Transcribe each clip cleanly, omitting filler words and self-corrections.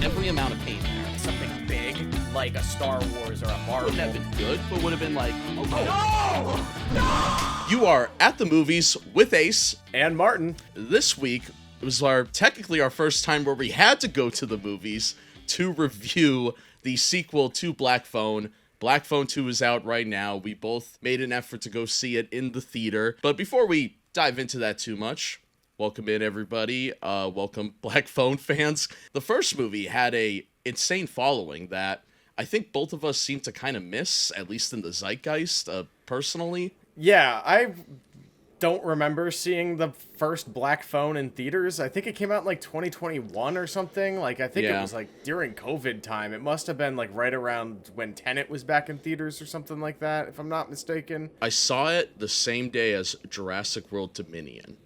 every amount of pain there. Something big, like a Star Wars or a Marvel. Wouldn't have been good, but would have been like, okay. No! No! You are at the movies with Ace. And Martin. This week was technically our first time where we had to go to the movies to review the sequel to Black Phone. Black Phone 2 is out right now. We both made an effort to go see it in the theater. But before we dive into that too much, welcome in everybody. Welcome Black Phone fans. The first movie had a insane following that I think both of us seem to kind of miss, at least in the zeitgeist, personally. Yeah, I don't remember seeing the first Black Phone in theaters. I think it came out in like 2021 or something. Like, I think it was like during COVID time. It must have been like right around when Tenet was back in theaters or something like that, if I'm not mistaken. I saw it the same day as Jurassic World Dominion.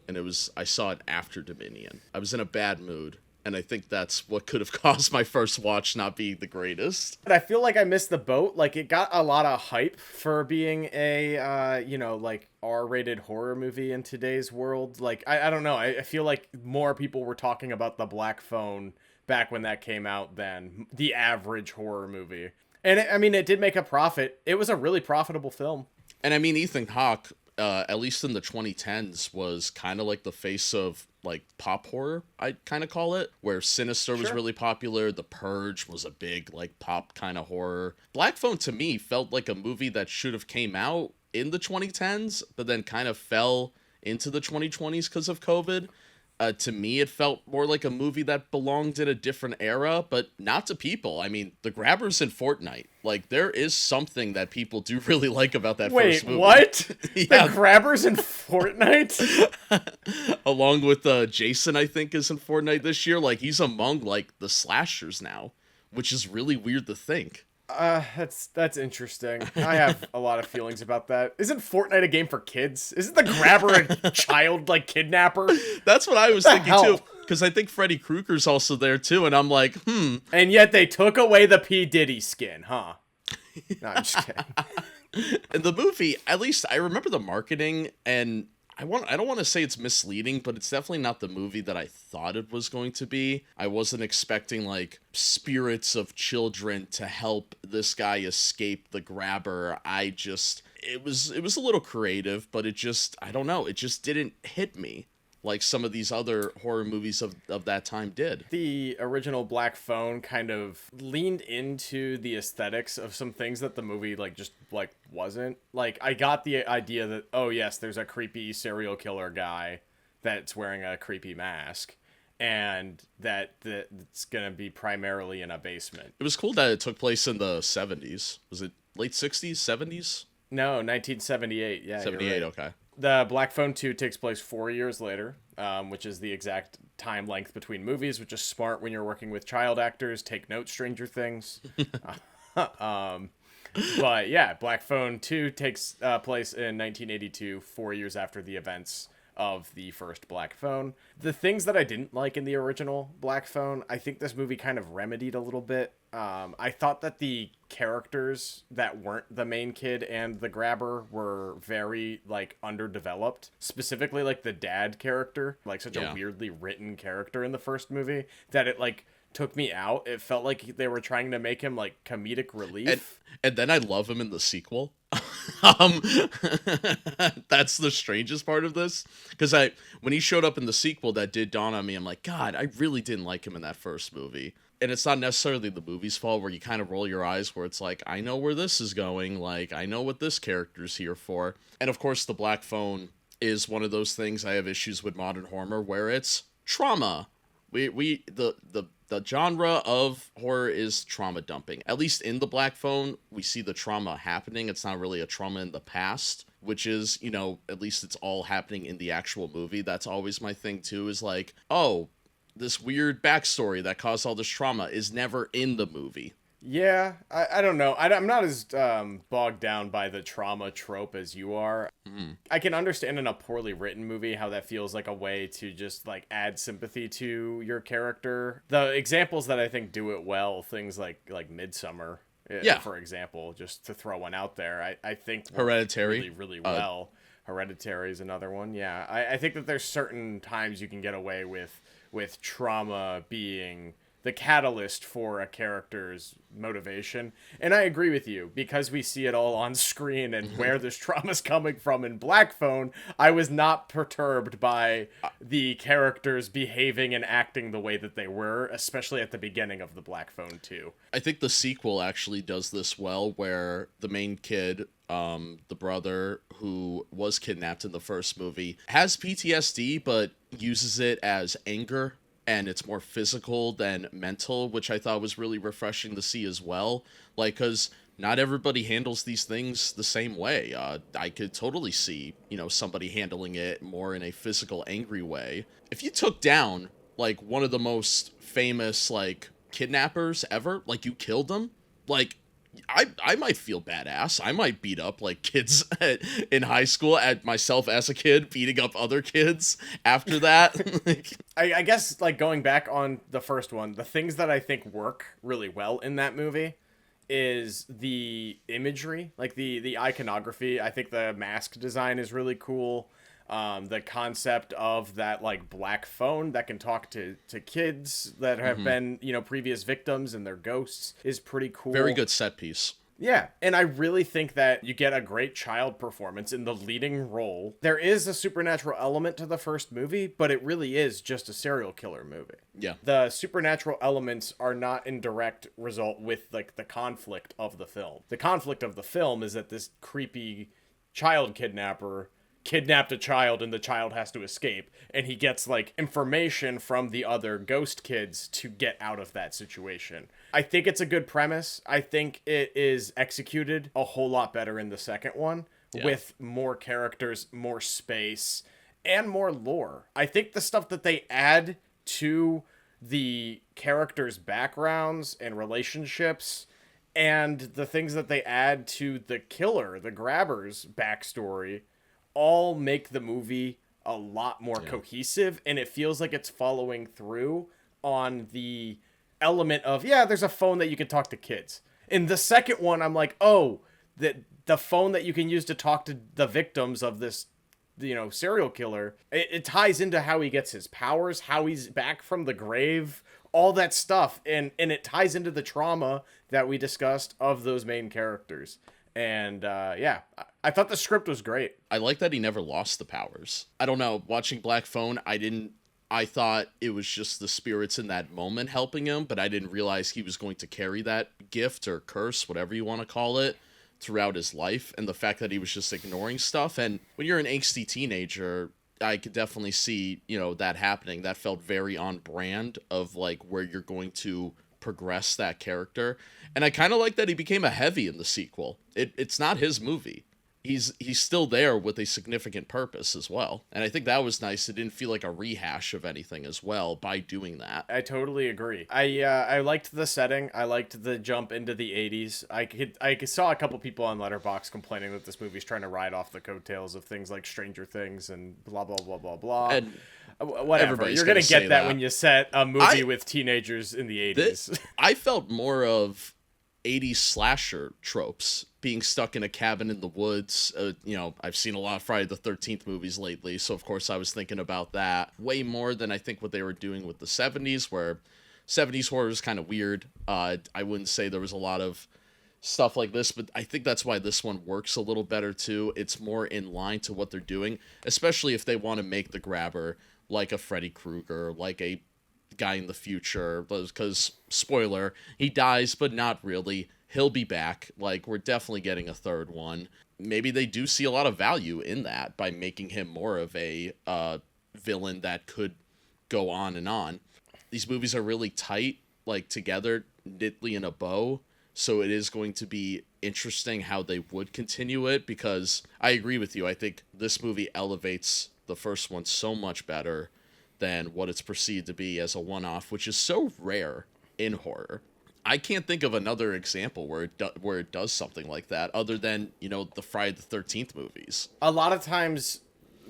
And I saw it after Dominion. I was in a bad mood. And I think that's what could have caused my first watch not being the greatest. But I feel like I missed the boat. Like, it got a lot of hype for being a, like R-rated horror movie in today's world. Like, I don't know. I feel like more people were talking about the Black Phone back when that came out than the average horror movie. And it did make a profit. It was a really profitable film. And I mean, Ethan Hawke, at least in the 2010s, was kind of like the face of like pop horror, I kind of call it, where Sinister was really popular. The Purge was a big like pop kind of horror. Black Phone to me felt like a movie that should have came out in the 2010s, but then kind of fell into the 2020s because of COVID. To me, it felt more like a movie that belonged in a different era, but not to people. I mean, the grabbers in Fortnite. Like, there is something that people do really like about that first movie. Wait, what? Yeah. The grabbers in Fortnite? Along with Jason, I think, is in Fortnite this year. Like, he's among, like, the slashers now, which is really weird to think. That's interesting. I have a lot of feelings about that. Isn't Fortnite a game for kids? Isn't the grabber a child, like, kidnapper? That's what I was thinking, too. Because I think Freddy Krueger's also there, too, and I'm like, And yet they took away the P. Diddy skin, huh? No, I'm just kidding. In the movie, at least I remember the marketing, and I don't want to say it's misleading, but it's definitely not the movie that I thought it was going to be. I wasn't expecting like spirits of children to help this guy escape the grabber. It was a little creative, but I don't know, it just didn't hit me like some of these other horror movies of that time did. The original Black Phone kind of leaned into the aesthetics of some things that the movie just wasn't. Like, I got the idea that, oh yes, there's a creepy serial killer guy that's wearing a creepy mask, and that it's gonna be primarily in a basement. It was cool that it took place in the 70s. Was it late 60s, 70s? No, 1978. Yeah, 78, right. Okay. The Black Phone 2 takes place 4 years later, which is the exact time length between movies, which is smart when you're working with child actors. Take note, Stranger Things. But yeah, Black Phone 2 takes place in 1982, 4 years after the events of the first Black Phone. The things that I didn't like in the original Black Phone, I think this movie kind of remedied a little bit. I thought that the characters that weren't the main kid and the grabber were very underdeveloped. Specifically the dad character, such a weirdly written character in the first movie that it took me out. It felt like they were trying to make him comedic relief. And then I love him in the sequel. That's the strangest part of this, because when he showed up in the sequel, that did dawn on me. I'm like, God, I really didn't like him in that first movie. And it's not necessarily the movie's fault, where you kind of roll your eyes, where it's like, I know where this is going, I know what this character's here for. And of course, the Black Phone is one of those things I have issues with modern horror, where it's trauma. The genre of horror is trauma dumping. At least in the Black Phone, we see the trauma happening. It's not really a trauma in the past, which is, at least it's all happening in the actual movie. That's always my thing too, is this weird backstory that caused all this trauma is never in the movie. Yeah, I don't know. I'm not as bogged down by the trauma trope as you are. Mm-hmm. I can understand in a poorly written movie how that feels like a way to just add sympathy to your character. The examples that I think do it well, things like Midsummer, for example, just to throw one out there, I think Hereditary really, really well. Hereditary is another one. Yeah, I think that there's certain times you can get away with trauma being the catalyst for a character's motivation. And I agree with you, because we see it all on screen and where this trauma's coming from in Black Phone, I was not perturbed by the characters behaving and acting the way that they were, especially at the beginning of the Black Phone 2. I think the sequel actually does this well, where the main kid, the brother who was kidnapped in the first movie, has PTSD, but uses it as anger, and it's more physical than mental, which I thought was really refreshing to see as well. Like, because not everybody handles these things the same way. I could totally see, somebody handling it more in a physical, angry way. If you took down, like, one of the most famous, like, kidnappers ever, like, you killed them, like, I might feel badass. I might beat up, like, kids in high school, at myself as a kid, beating up other kids after that. I guess, like, going back on the first one, the things that I think work really well in that movie is the imagery, like the iconography. I think the mask design is really cool. The concept of that, like, black phone that can talk to kids that have been, previous victims and their ghosts is pretty cool. Very good set piece. Yeah, and I really think that you get a great child performance in the leading role. There is a supernatural element to the first movie, but it really is just a serial killer movie. Yeah. The supernatural elements are not in direct result with, like, the conflict of the film. The conflict of the film is that this creepy child kidnapper kidnapped a child and the child has to escape, and he gets, like, information from the other ghost kids to get out of that situation. I think it's a good premise. I think it is executed a whole lot better in the second one, with more characters, more space, and more lore. I think the stuff that they add to the characters' backgrounds and relationships, and the things that they add to the killer, the grabber's backstory, all make the movie a lot more cohesive, and it feels like it's following through on the element of, there's a phone that you can talk to kids. In the second one, I'm like, the phone that you can use to talk to the victims of this, serial killer, it ties into how he gets his powers, how he's back from the grave, all that stuff, and it ties into the trauma that we discussed of those main characters. And, I thought the script was great. I like that he never lost the powers. I don't know, watching Black Phone, I thought it was just the spirits in that moment helping him, but I didn't realize he was going to carry that gift or curse, whatever you want to call it, throughout his life. And the fact that he was just ignoring stuff. And when you're an angsty teenager, I could definitely see, that happening. That felt very on brand of, like, where you're going to progress that character. And I kind of like that he became a heavy in the sequel. It's not his movie. He's still there with a significant purpose as well. And I think that was nice. It didn't feel like a rehash of anything as well by doing that. I totally agree. I liked the setting. I liked the jump into the 80s. I saw a couple people on Letterboxd complaining that this movie's trying to ride off the coattails of things like Stranger Things and blah, blah, blah, blah, blah. And whatever. You're going to get that when you set a movie with teenagers in the 80s. I felt more of 80s slasher tropes, being stuck in a cabin in the woods. I've seen a lot of Friday the 13th movies lately, so of course I was thinking about that way more than I think what they were doing with the 70s, where 70s horror is kind of weird. I wouldn't say there was a lot of stuff like this, but I think that's why this one works a little better too. It's more in line to what they're doing, especially if they want to make the grabber like a Freddy Krueger, like a guy in the future, because spoiler, he dies, but not really. He'll be back. Like, we're definitely getting a third one. Maybe they do see a lot of value in that by making him more of a villain that could go on and on. These movies are really tight, like, together, neatly in a bow, so it is going to be interesting how they would continue it, because I agree with you. I think this movie elevates the first one so much better than what it's perceived to be as a one-off, which is so rare in horror. I can't think of another example where it does something like that, other than, the Friday the 13th movies. A lot of times,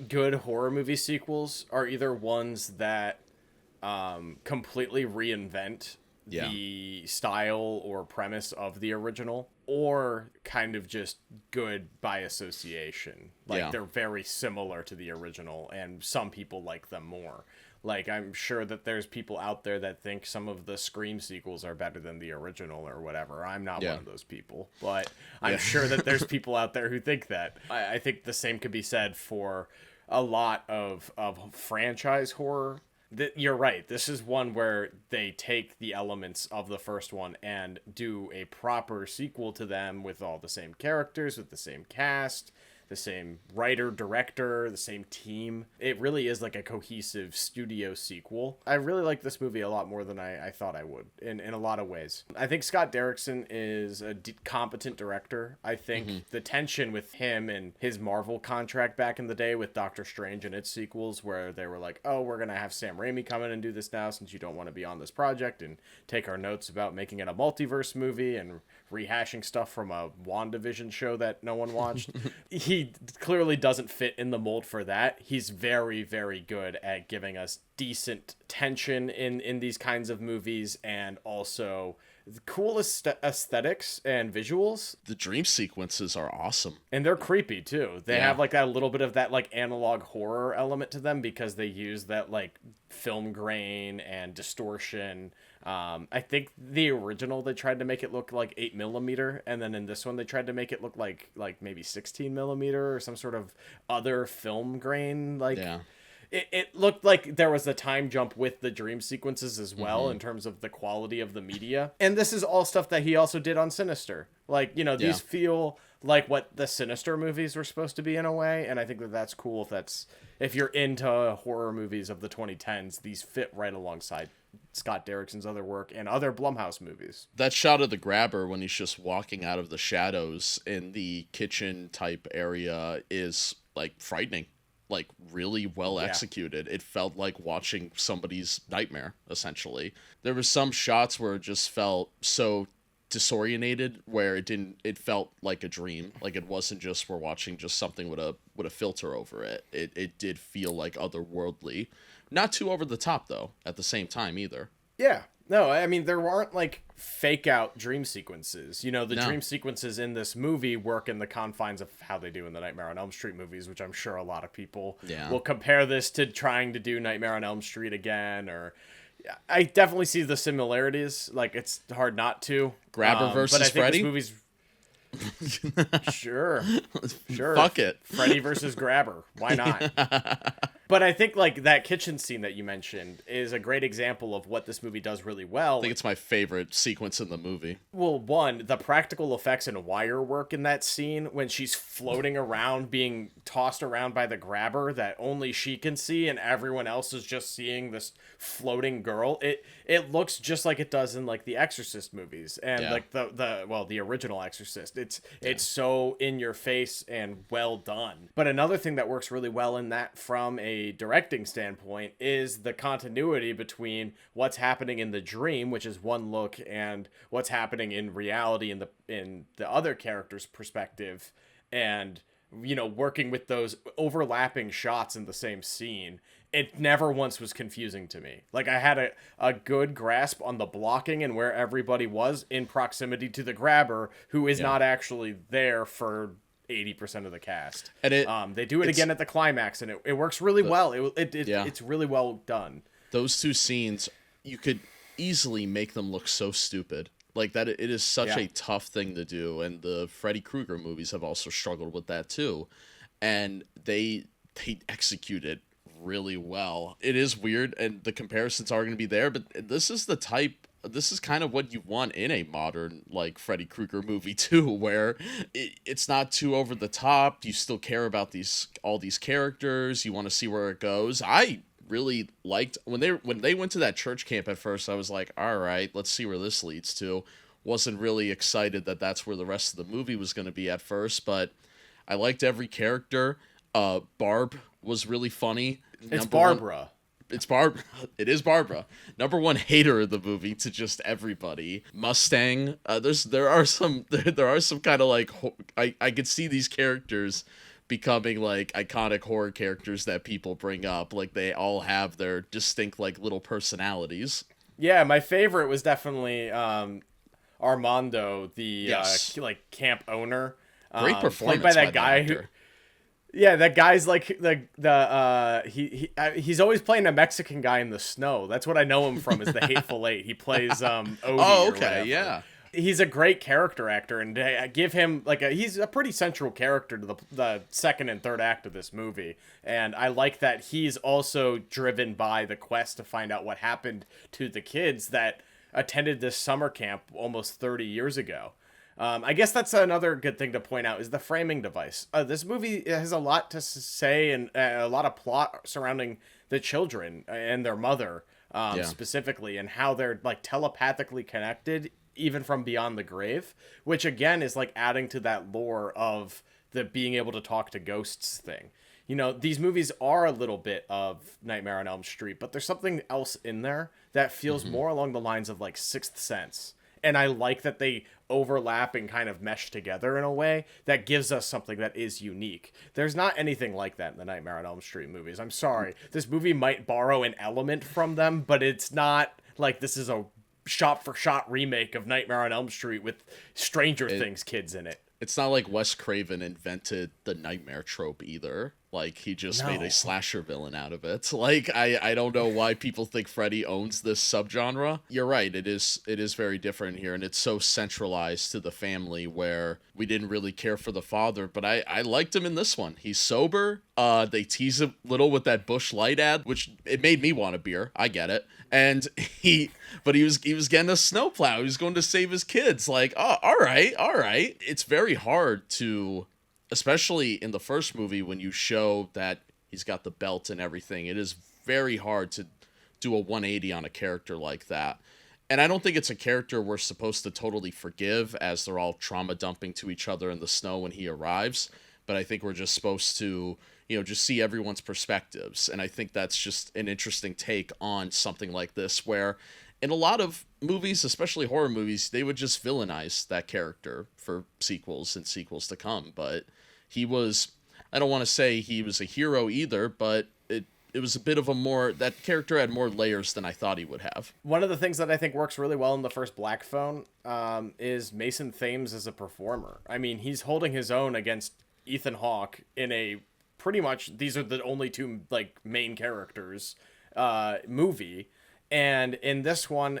good horror movie sequels are either ones that completely reinvent the style or premise of the original, or kind of just good by association. Like, they're very similar to the original, and some people like them more. Like, I'm sure that there's people out there that think some of the Scream sequels are better than the original or whatever. I'm not one of those people, but I'm sure that there's people out there who think that. I think the same could be said for a lot of franchise horror. You're right. This is one where they take the elements of the first one and do a proper sequel to them with all the same characters, with the same cast, the same writer, director, the same team. It really is like a cohesive studio sequel. I really like this movie a lot more than I thought I would in a lot of ways. I think Scott Derrickson is a competent director. I think the tension with him and his Marvel contract back in the day with Doctor Strange and its sequels, where they were like, oh, we're going to have Sam Raimi come in and do this now since you don't want to be on this project, and take our notes about making it a multiverse movie and rehashing stuff from a WandaVision show that no one watched. He clearly doesn't fit in the mold for that. He's very, very good at giving us decent tension in these kinds of movies, and also the coolest aesthetics and visuals. The dream sequences are awesome. And they're creepy too. They have like that little bit of that like analog horror element to them, because they use that like film grain and distortion. I think the original, they tried to make it look like 8mm, and then in this one they tried to make it look like maybe 16mm or some sort of other film grain. Like, it looked like there was a time jump with the dream sequences as well, in terms of the quality of the media. And this is all stuff that he also did on Sinister. Like, you know, these feel like what the Sinister movies were supposed to be in a way, and I think that that's cool. If you're into horror movies of the 2010s, these fit right alongside Scott Derrickson's other work and other Blumhouse movies. That shot of the grabber when he's just walking out of the shadows in the kitchen type area is like frightening, like really well executed. It felt like watching somebody's nightmare, essentially. There were some shots where it just felt so disorientated, where it felt like a dream. Like it wasn't just we're watching just something with a filter over it. It did feel like otherworldly. Not too over the top, though, at the same time, either. Yeah. No, I mean, there aren't, like, fake-out dream sequences. You know, the dream sequences in this movie work in the confines of how they do in the Nightmare on Elm Street movies, which I'm sure a lot of people will compare this to trying to do Nightmare on Elm Street again, or... I definitely see the similarities. Like, it's hard not to. Grabber versus but I think Freddy? This movie's... Sure. Fuck it. Freddy versus Grabber. Why not? But I think like that kitchen scene that you mentioned is a great example of what this movie does really well. I think it's my favorite sequence in the movie. Well, one, the practical effects and wire work in that scene when she's floating around, being tossed around by the grabber that only she can see, and everyone else is just seeing this floating girl. It looks just like it does in like the Exorcist movies and like the original Exorcist. It's so in your face and well done. But another thing that works really well in that from a directing standpoint is the continuity between what's happening in the dream, which is one look, and what's happening in reality in the other character's perspective, and you know, working with those overlapping shots in the same scene. It never once was confusing to me. Like, I had a good grasp on the blocking and where everybody was in proximity to the grabber, who is not actually there for 80% of the cast. And they do it again at the climax, and it works really well. It's really well done. Those two scenes, you could easily make them look so stupid. Like that, it is such a tough thing to do, and the Freddy Krueger movies have also struggled with that too. And they execute it really well. It is weird, and the comparisons are going to be there, but this is kind of what you want in a modern like Freddy Krueger movie too, where it's not too over the top. You still care about all these characters. You want to see where it goes. I really liked when they went to that church camp at first. I was like, all right, let's see where this leads to. Wasn't really excited that that's where the rest of the movie was going to be at first, but I liked every character. Barb was really funny. It's Barbara. It is Barbara. Number one hater of the movie to just everybody. Mustang. There are some kind of like I could see these characters becoming like iconic horror characters that people bring up. Like they all have their distinct like little personalities. Yeah, my favorite was definitely Armando, the like camp owner. Great performance played by that guy who. Yeah, that guy's like he's always playing a Mexican guy in the snow. That's what I know him from is the Hateful Eight. He plays Odie Oh, or okay, whatever. yeah. He's a great character actor, and I give him he's a pretty central character to the second and third act of this movie. And I like that he's also driven by the quest to find out what happened to the kids that attended this summer camp almost 30 years ago. I guess that's another good thing to point out is the framing device. This movie has a lot to say and a lot of plot surrounding the children and their mother specifically, and how they're like telepathically connected even from beyond the grave, which again is like adding to that lore of the being able to talk to ghosts thing. You know, these movies are a little bit of Nightmare on Elm Street, but there's something else in there that feels more along the lines of like Sixth Sense. And I like that they overlap and kind of mesh together in a way that gives us something that is unique. There's not anything like that in the Nightmare on Elm Street movies. I'm sorry. This movie might borrow an element from them, but it's not like this is a shot-for-shot remake of Nightmare on Elm Street with Stranger Things kids in it. It's not like Wes Craven invented the nightmare trope either. Like, he just made a slasher villain out of it. Like, I don't know why people think Freddy owns this subgenre. You're right, it is very different here, and it's so centralized to the family where we didn't really care for the father, but I liked him in this one. He's sober. They tease a little with that Busch Light ad, which it made me want a beer. I get it. And he was getting a snowplow. He was going to save his kids. Like, oh, all right. It's very hard to, especially in the first movie when you show that he's got the belt and everything. It is very hard to do a 180 on a character like that. And I don't think it's a character we're supposed to totally forgive as they're all trauma dumping to each other in the snow when he arrives. But I think we're just supposed to, just see everyone's perspectives. And I think that's just an interesting take on something like this, where in a lot of movies, especially horror movies, they would just villainize that character for sequels and sequels to come. But he was, I don't want to say he was a hero either, but it was a bit of that character had more layers than I thought he would have. One of the things that I think works really well in the first Black Phone is Mason Thames as a performer. I mean, he's holding his own against Ethan Hawke in a pretty much, these are the only two like main characters movie. And in this one,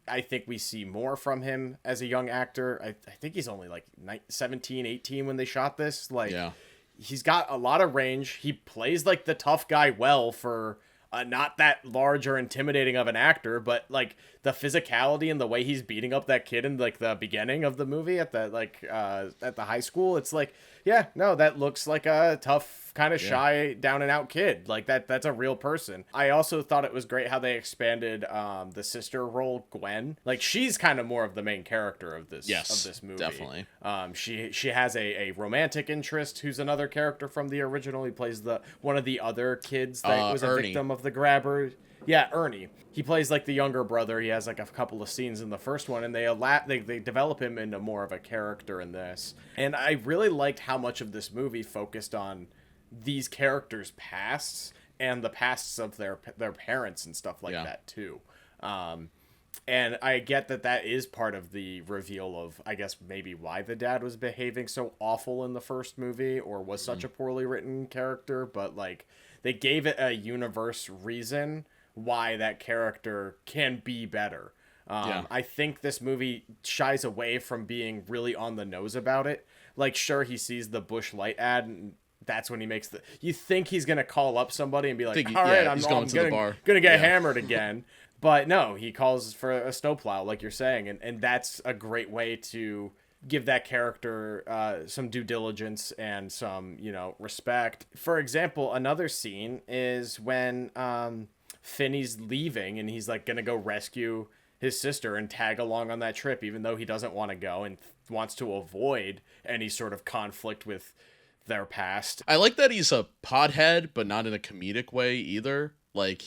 I think we see more from him as a young actor. I think he's only like 17, 18 when they shot this. Like, yeah. He's got a lot of range. He plays like the tough guy well for not that large or intimidating of an actor, but like the physicality and the way he's beating up that kid in like the beginning of the movie at the high school. It's like, yeah, no, that looks like a tough, kind of shy, down and out kid. Like that's a real person. I also thought it was great how they expanded the sister role, Gwen. Like, she's kind of more of the main character of this movie. Definitely. She has a romantic interest who's another character from the original. He plays one of the other kids that was a Ernie. victim of the grabber. Yeah, Ernie. He plays like the younger brother. He has like a couple of scenes in the first one, and they develop him into more of a character in this. And I really liked how much of this movie focused on these characters' pasts and the pasts of their parents and stuff like that too. And I get that is part of the reveal of, I guess, maybe why the dad was behaving so awful in the first movie or was such a poorly written character. But like, they gave it a universe reason why that character can be better. I think this movie shies away from being really on the nose about it. Like, sure, he sees the Busch Light ad, and that's when he makes you think he's going to call up somebody and be like, all right, I'm going to the bar. Gonna get hammered again. But no, he calls for a snowplow, like you're saying. And that's a great way to give that character some due diligence and some, respect. For example, another scene is when Finney's leaving and he's like going to go rescue his sister and tag along on that trip, even though he doesn't want to go and wants to avoid any sort of conflict with their past. I like that he's a pothead, but not in a comedic way either. Like,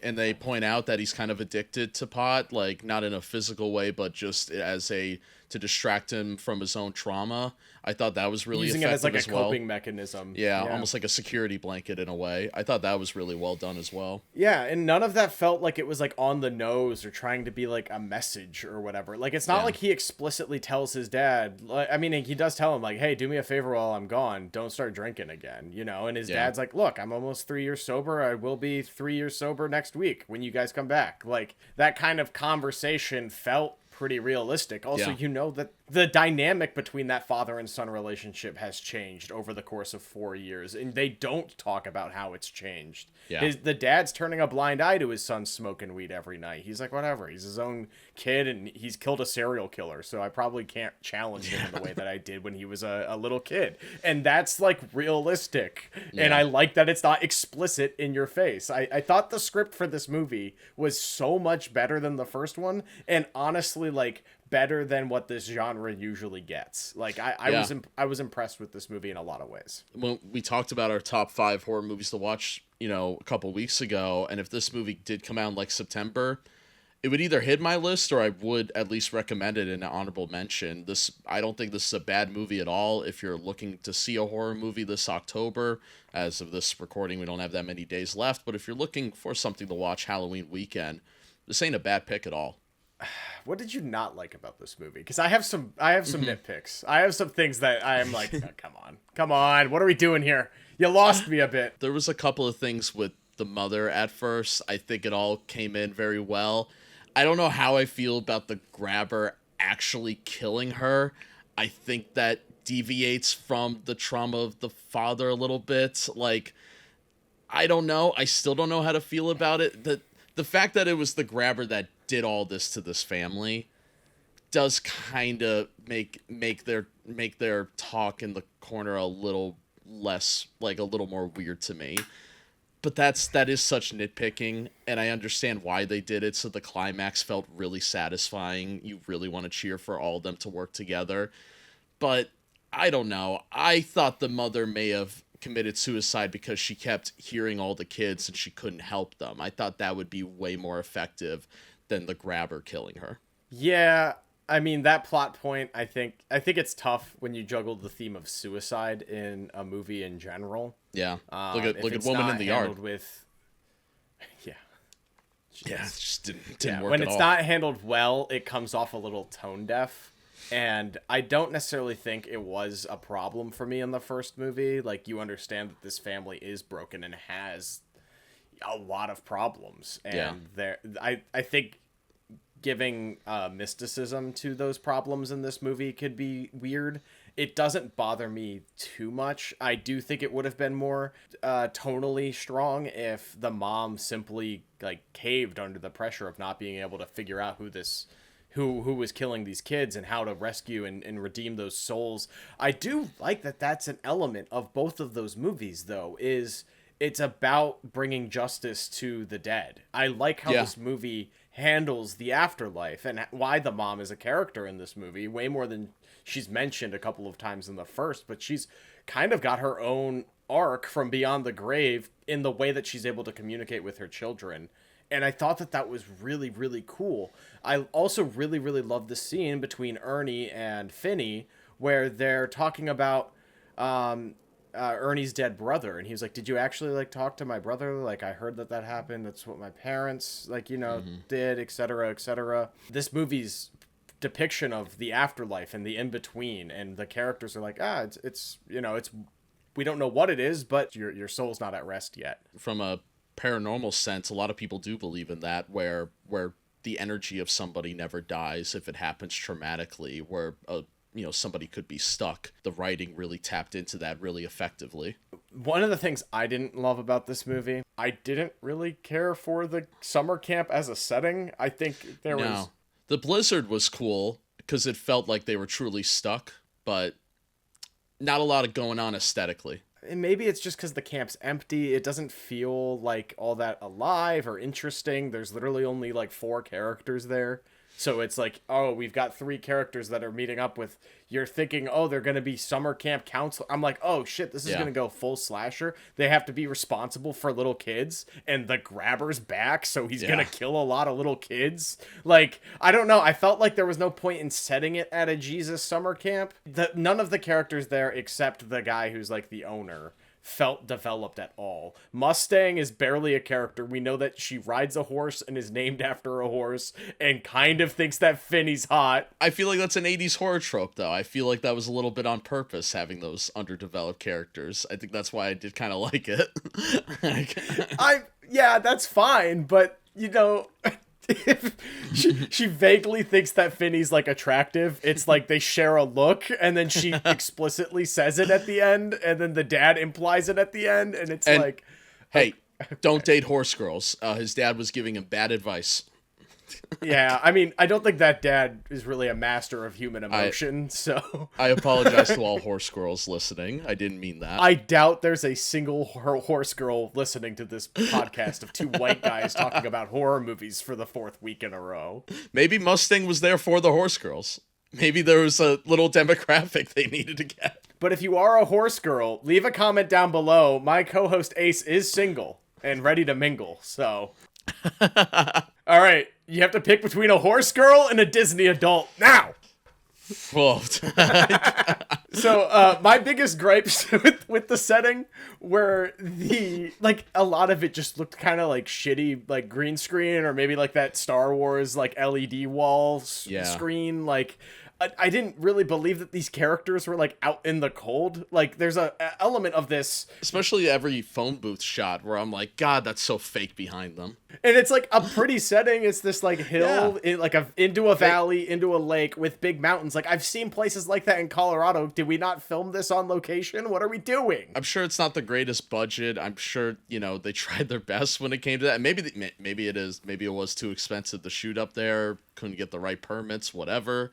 and they point out that he's kind of addicted to pot, like not in a physical way, but just as a to distract him from his own trauma. I thought that was really using it effective as like a well. coping mechanism. Yeah, almost like a security blanket in a way. I thought that was really well done as well. Yeah, and none of that felt like it was like on the nose or trying to be like a message or whatever. Like it's not like he explicitly tells his dad. Like, I mean, he does tell him like, "Hey, do me a favor while I'm gone. Don't start drinking again." You know, and his dad's like, "Look, I'm almost 3 years sober. I will be 3 years sober next week when you guys come back." Like that kind of conversation felt pretty realistic. Also, you know that the dynamic between that father and son relationship has changed over the course of 4 years, and they don't talk about how it's changed. The dad's turning a blind eye to his son smoking weed every night. He's like, whatever, he's his own kid and he's killed a serial killer, so I probably can't challenge him in the way that I did when he was a little kid. And that's like realistic. And I like that it's not explicit in your face. I thought the script for this movie was so much better than the first one, and honestly like better than what this genre usually gets. Like I was impressed with this movie in a lot of ways. When we talked about our top 5 horror movies to watch, you know, a couple weeks ago, and if this movie did come out in like September, it would either hit my list or I would at least recommend it in an honorable mention. I don't think this is a bad movie at all. If you're looking to see a horror movie this October, as of this recording, we don't have that many days left, but if you're looking for something to watch Halloween weekend, this ain't a bad pick at all. What did you not like about this movie? Because I have some nitpicks. I have some things that I am like, oh, come on, what are we doing here? You lost me a bit. There was a couple of things with the mother at first. I think it all came in very well. I don't know how I feel about the grabber actually killing her. I think that deviates from the trauma of the father a little bit. Like, I don't know. I still don't know how to feel about it. The fact that it was the grabber that did all this to this family does kind of make their talk in the corner a little less, like a little more weird to me. But that is such nitpicking, and I understand why they did it. So the climax felt really satisfying. You really want to cheer for all of them to work together. But I don't know. I thought the mother may have committed suicide because she kept hearing all the kids and she couldn't help them. I thought that would be way more effective than the grabber killing her. Yeah, I mean, that plot point, I think it's tough when you juggle the theme of suicide in a movie in general. Yeah. Look at Woman in the Yard. Yeah. Jeez. Yeah, it just didn't work when at it's all. not handled well, it comes off a little tone deaf. And I don't necessarily think it was a problem for me in the first movie. Like, you understand that this family is broken and has a lot of problems. And I think giving mysticism to those problems in this movie could be weird. It doesn't bother me too much. I do think it would have been more tonally strong if the mom simply like caved under the pressure of not being able to figure out who was killing these kids and how to rescue and redeem those souls. I do like that that's an element of both of those movies, though, is it's about bringing justice to the dead. I like how this movie handles the afterlife and why the mom is a character in this movie, way more than she's mentioned a couple of times in the first, but she's kind of got her own arc from beyond the grave in the way that she's able to communicate with her children. And I thought that was really, really cool. I also really, really love the scene between Ernie and Finney where they're talking about Ernie's dead brother. And he was like, did you actually like talk to my brother? Like, I heard that happened. That's what my parents did, et cetera, et cetera. This movie's depiction of the afterlife and the in-between, and the characters are like, it's we don't know what it is, but your soul's not at rest yet. From a paranormal sense, a lot of people do believe in that, where the energy of somebody never dies if it happens traumatically, where somebody could be stuck. The writing really tapped into that really effectively. One of the things I didn't love about this movie, I didn't really care for the summer camp as a setting. I think the blizzard was cool because it felt like they were truly stuck, but not a lot of going on aesthetically. And maybe it's just because the camp's empty. It doesn't feel like all that alive or interesting. There's literally only like 4 characters there. So it's like, oh, we've got 3 characters that are meeting up with, you're thinking, oh, they're going to be summer camp counselor. I'm like, oh shit, this is going to go full slasher. They have to be responsible for little kids, and the grabber's back, so he's going to kill a lot of little kids. Like, I don't know. I felt like there was no point in setting it at a Jesus summer camp. None of the characters there, except the guy who's like the owner, felt developed at all. Mustang is barely a character. We know that she rides a horse and is named after a horse and kind of thinks that Finney's hot. I feel like that's an 80s horror trope, though. I feel like that was a little bit on purpose, having those underdeveloped characters. I think that's why I did kind of like it. Yeah, that's fine, but, you know... if she vaguely thinks that Finney's like attractive, it's like they share a look, and then she explicitly says it at the end, and then the dad implies it at the end, and it's like, hey, don't date horse girls. His dad was giving him bad advice. Yeah, I mean, I don't think that dad is really a master of human emotion, so... I apologize to all horse girls listening. I didn't mean that. I doubt there's a single horse girl listening to this podcast of 2 white guys talking about horror movies for the 4th week in a row. Maybe Mustang was there for the horse girls. Maybe there was a little demographic they needed to get. But if you are a horse girl, leave a comment down below. My co-host Ace is single and ready to mingle, so... All right, you have to pick between a horse girl and a Disney adult now. Well, so my biggest gripes with the setting were a lot of it just looked kind of like shitty, like green screen, or maybe like that Star Wars like LED wall screen. Like I didn't really believe that these characters were like out in the cold. Like there's a element of this, especially every phone booth shot where I'm like, God, that's so fake behind them. And it's like a pretty setting. It's this like hill into a valley, into a lake with big mountains. Like I've seen places like that in Colorado. Did we not film this on location? What are we doing? I'm sure it's not the greatest budget. I'm sure, they tried their best when it came to that. Maybe it is. Maybe it was too expensive to shoot up there. Couldn't get the right permits, whatever.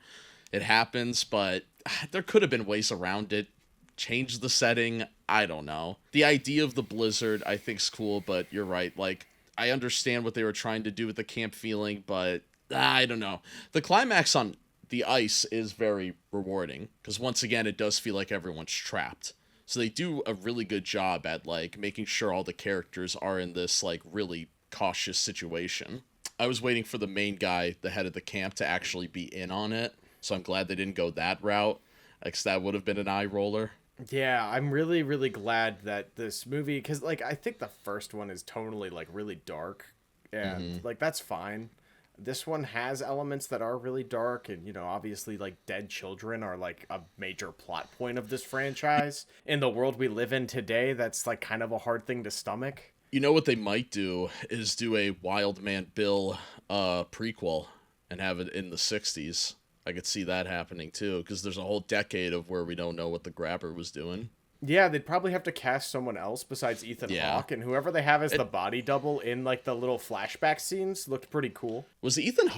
It happens, but there could have been ways around it. Change the setting. I don't know. The idea of the blizzard, I think, is cool, but you're right. Like, I understand what they were trying to do with the camp feeling, but I don't know. The climax on the ice is very rewarding, because once again, it does feel like everyone's trapped. So they do a really good job at, like, making sure all the characters are in this, like, really cautious situation. I was waiting for the main guy, the head of the camp, to actually be in on it. So I'm glad they didn't go that route, because that would have been an eye roller. Yeah, I'm really, really glad that this movie, because, like, I think the first one is totally, like, really dark, and, like, that's fine. This one has elements that are really dark, and, obviously, like, dead children are, like, a major plot point of this franchise. In the world we live in today, that's, like, kind of a hard thing to stomach. You know what they might do is do a Wild Man Bill prequel and have it in the 60s. I could see that happening, too, because there's a whole decade of where we don't know what the grabber was doing. Yeah, they'd probably have to cast someone else besides Ethan Hawke, and whoever they have as the body double in, like, the little flashback scenes looked pretty cool. Was Ethan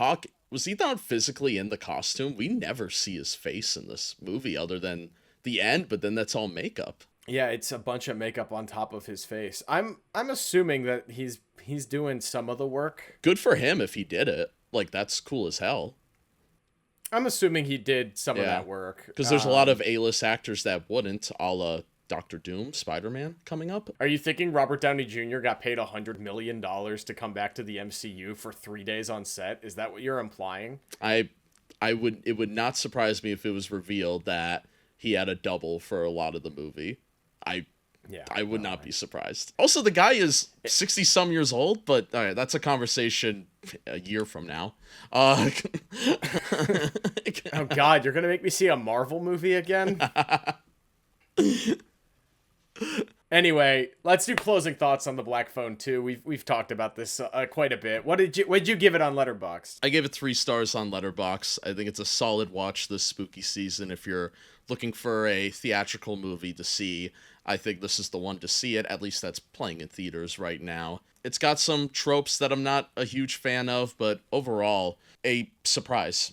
physically in the costume? We never see his face in this movie other than the end, but then that's all makeup. Yeah, it's a bunch of makeup on top of his face. I'm assuming that he's doing some of the work. Good for him if he did it. Like, that's cool as hell. I'm assuming he did some of that work. Because there's a lot of A-list actors that wouldn't, a la Doctor Doom, Spider-Man coming up. Are you thinking Robert Downey Jr. got paid $100 million to come back to the MCU for 3 days on set? Is that what you're implying? It would not surprise me if it was revealed that he had a double for a lot of the movie. I would not be surprised. Also, the guy is 60-some years old, but all right, that's a conversation a year from now. Oh, God, you're going to make me see a Marvel movie again? Anyway, let's do closing thoughts on the Black Phone 2. We've talked about this quite a bit. What'd you give it on Letterboxd? I gave it 3 stars on Letterboxd. I think it's a solid watch this spooky season. If you're looking for a theatrical movie to see, I think this is the one to see it. At least that's playing in theaters right now. It's got some tropes that I'm not a huge fan of, but overall, a surprise.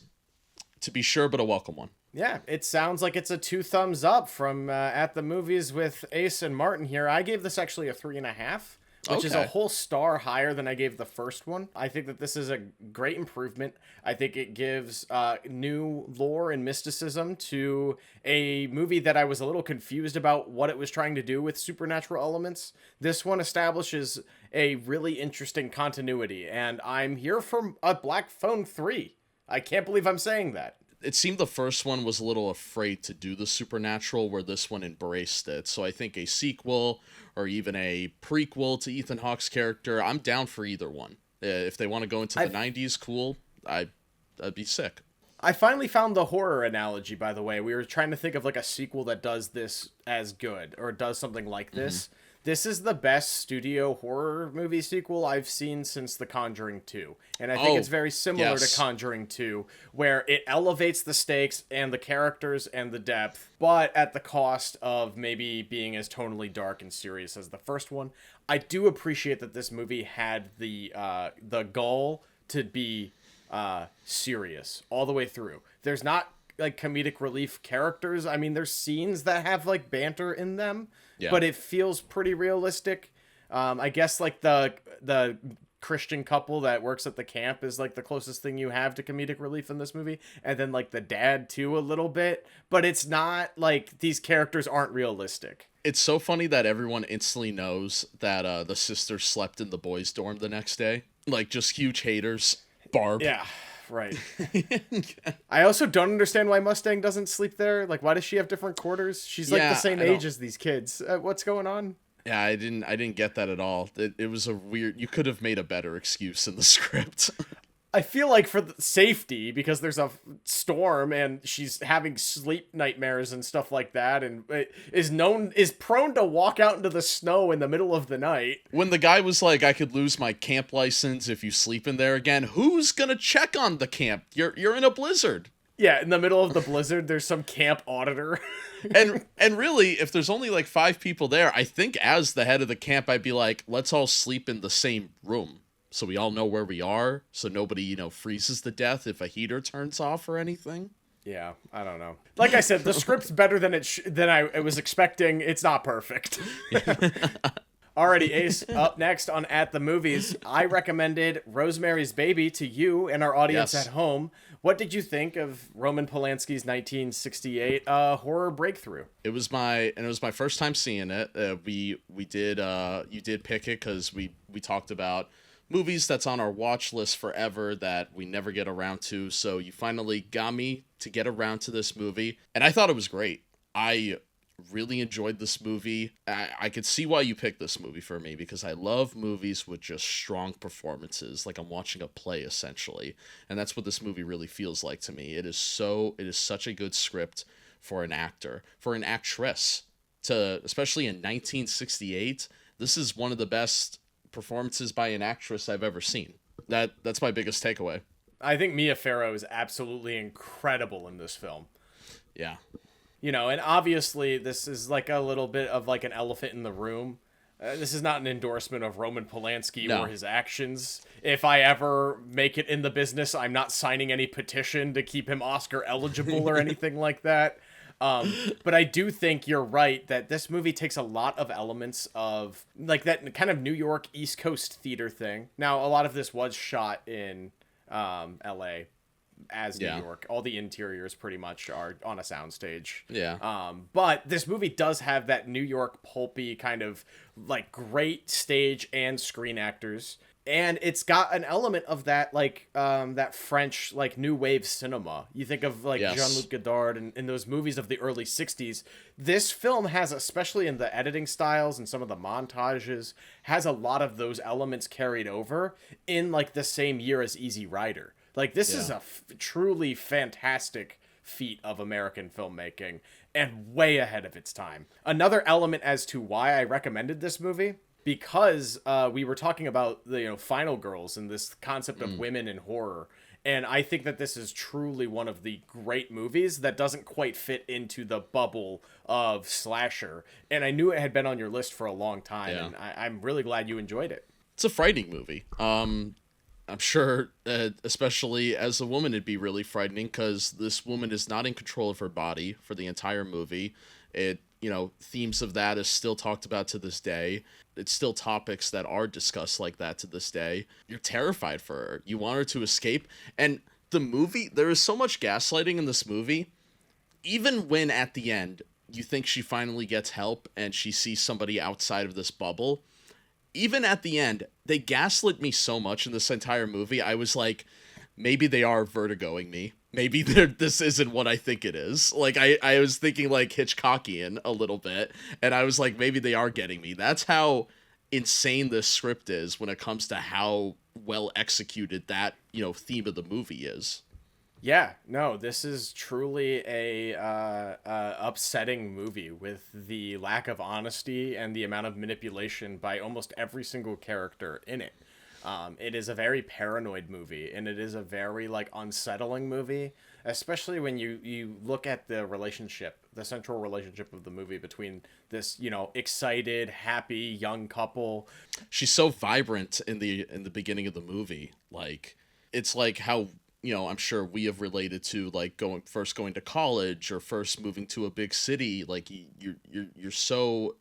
To be sure, but a welcome one. Yeah, it sounds like it's a 2 thumbs up from At the Movies with Ace and Martin here. I gave this actually a 3.5. which is a Okay. whole star higher than I gave the first one. I think that this is a great improvement. I think it gives new lore and mysticism to a movie that I was a little confused about what it was trying to do with supernatural elements. This one establishes a really interesting continuity, and I'm here for a Black Phone 3. I can't believe I'm saying that. It seemed the first one was a little afraid to do the supernatural, where this one embraced it. So I think a sequel or even a prequel to Ethan Hawke's character, I'm down for either one. If they want to go into the 90s, cool. I'd be sick. I finally found the horror analogy, by the way. We were trying to think of like a sequel that does this as good or does something like this. This is the best studio horror movie sequel I've seen since The Conjuring 2. And I think it's very similar to Conjuring 2, where it elevates the stakes and the characters and the depth, but at the cost of maybe being as tonally dark and serious as the first one. I do appreciate that this movie had the goal to be serious all the way through. There's not like comedic relief characters. I mean, there's scenes that have like banter in them, but it feels pretty realistic. I guess like the Christian couple that works at the camp is like the closest thing you have to comedic relief in this movie, and then like the dad too a little bit, but it's not like these characters aren't realistic. It's so funny that everyone instantly knows that the sisters slept in the boys' dorm the next day. Like, just huge haters. Barb. Yeah, right. I also don't understand why Mustang doesn't sleep there. Like, why does she have different quarters? She's like the same age as these kids. What's going on? Yeah, I didn't get that at all. It was a weird. You could have made a better excuse in the script. I feel like for the safety, because there's a storm and she's having sleep nightmares and stuff like that, and is prone to walk out into the snow in the middle of the night. When the guy was like, "I could lose my camp license if you sleep in there again," who's gonna check on the camp? You're in a blizzard. Yeah, in the middle of the blizzard, there's some camp auditor. and really, if there's only like 5 people there, I think as the head of the camp, I'd be like, let's all sleep in the same room, so we all know where we are, so nobody, freezes to death if a heater turns off or anything. Yeah, I don't know. Like I said, the script's better than I was expecting. It's not perfect. Alrighty, Ace, up next on At the Movies, I recommended Rosemary's Baby to you and our audience at home. What did you think of Roman Polanski's 1968 horror breakthrough? It was my first time seeing it. You did pick it because we talked about movies that's on our watch list forever that we never get around to. So you finally got me to get around to this movie, and I thought it was great. I really enjoyed this movie. I could see why you picked this movie for me, because I love movies with just strong performances, like I'm watching a play essentially, and that's what this movie really feels like to me. It is such a good script for an actor, for an actress, especially in 1968. This is one of the best performances by an actress I've ever seen. That's my biggest takeaway. I think Mia Farrow is absolutely incredible in this film. Yeah. And obviously this is like a little bit of like an elephant in the room. This is not an endorsement of Roman Polanski or his actions. If I ever make it in the business, I'm not signing any petition to keep him Oscar eligible or anything like that. But I do think you're right that this movie takes a lot of elements of like that kind of New York East Coast theater thing. Now, a lot of this was shot in LA as New York. All the interiors pretty much are on a soundstage. Yeah. But this movie does have that New York pulpy kind of like great stage and screen actors. And it's got an element of that, like, that French, like, new wave cinema. You think of, like, Jean-Luc Godard and in those movies of the early 60s. This film has, especially in the editing styles and some of the montages, has a lot of those elements carried over in, like, the same year as Easy Rider. Like, this is a truly fantastic feat of American filmmaking and way ahead of its time. Another element as to why I recommended this movie, because we were talking about the Final Girls and this concept of women in horror, and I think that this is truly one of the great movies that doesn't quite fit into the bubble of slasher, and I knew it had been on your list for a long time, and I'm really glad you enjoyed it. It's a frightening movie. I'm sure, especially as a woman, it'd be really frightening because this woman is not in control of her body for the entire movie. themes of that is still talked about to this day. It's still topics that are discussed like that to this day. You're terrified for her. You want her to escape. And the movie, there is so much gaslighting in this movie. Even when at the end, you think she finally gets help and she sees somebody outside of this bubble, even at the end, they gaslit me so much in this entire movie. I was like, maybe they are vertigoing me. Maybe this isn't what I think it is. Like, I was thinking, like, Hitchcockian a little bit, and I was like, maybe they are getting me. That's how insane this script is when it comes to how well executed that, theme of the movie is. Yeah, no, this is truly a upsetting movie with the lack of honesty and the amount of manipulation by almost every single character in it. It is a very paranoid movie, and it is a very, like, unsettling movie, especially when you look at the central relationship of the movie between this, excited, happy young couple. She's so vibrant in the beginning of the movie. Like, it's like how, I'm sure we have related to, like, going to college or first moving to a big city. Like, you're so